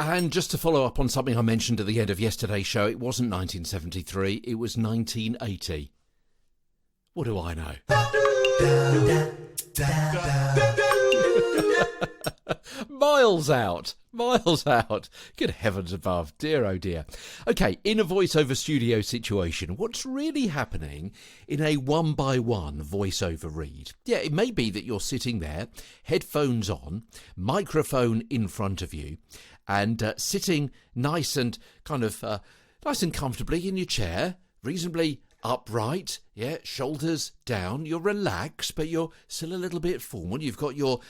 And just to follow up on something I mentioned at the end of yesterday's show, it wasn't 1973, it was 1980. What do I know? Miles out. Good heavens above. Dear, oh dear. Okay, in a voiceover studio situation, what's really happening in a one-by-one voiceover read? Yeah, it may be that you're sitting there, headphones on, microphone in front of you, and sitting nice and comfortably in your chair, reasonably upright, yeah, shoulders down. You're relaxed, but you're still a little bit formal. You've got your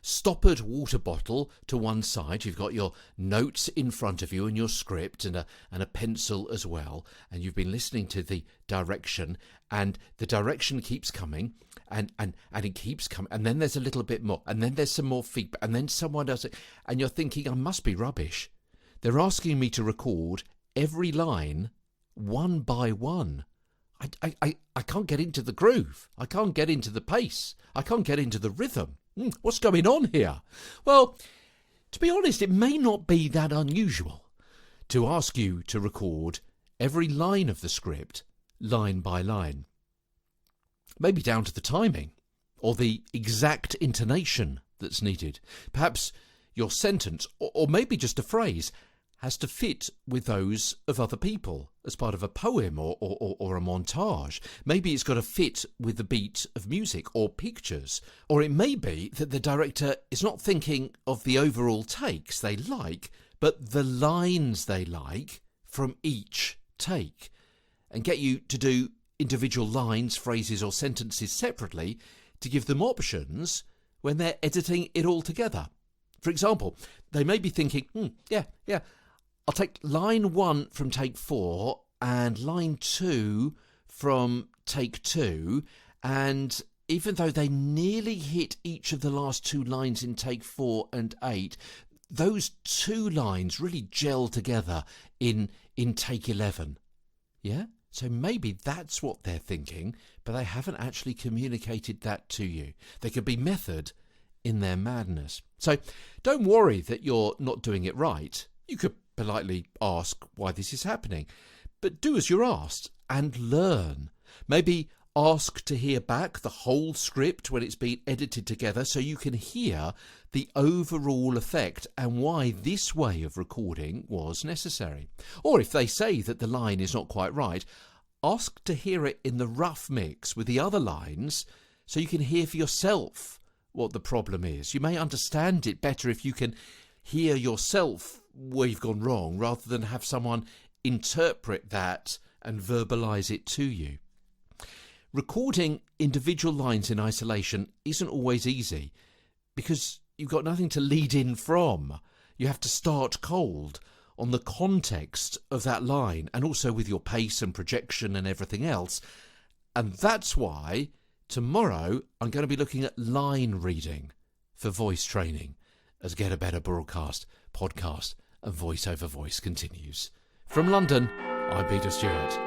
stoppered water bottle to one side. You've got your notes in front of you and your script and a pencil as well. And you've been listening to the direction, and the direction keeps coming, and it keeps coming. And then there's a little bit more, and then there's some more feedback, and then someone does it, and you're thinking, I must be rubbish. They're asking me to record every line one by one. I can't get into the groove. I can't get into the pace. I can't get into the rhythm. What's going on here? Well, to be honest, it may not be that unusual to ask you to record every line of the script, line by line. Maybe down to the timing or the exact intonation that's needed. Perhaps your sentence, or maybe just a phrase, has to fit with those of other people as part of a poem or a montage. Maybe it's got to fit with the beat of music or pictures. Or it may be that the director is not thinking of the overall takes they like, but the lines they like from each take, and get you to do individual lines, phrases or sentences separately to give them options when they're editing it all together. For example, they may be thinking, I'll take line 1 from take 4 and line 2 from take 2, and even though they nearly hit each of the last 2 lines in take 4 and 8, those 2 lines really gel together in take 11. Yeah? So maybe that's what they're thinking, but they haven't actually communicated that to you. There could be method in their madness. So don't worry that you're not doing it right. You could politely ask why this is happening, but do as you're asked and learn. Maybe ask to hear back the whole script when it's been edited together so you can hear the overall effect and why this way of recording was necessary. Or if they say that the line is not quite right, ask to hear it in the rough mix with the other lines so you can hear for yourself what the problem is. You may understand it better if you can hear yourself where you've gone wrong rather than have someone interpret that and verbalise it to you. Recording individual lines in isolation isn't always easy because you've got nothing to lead in from. You have to start cold on the context of that line and also with your pace and projection and everything else. And that's why tomorrow I'm going to be looking at line reading for voice training as Get a Better Broadcast podcast and Voice Over Voice continues. From London, I'm Peter Stewart.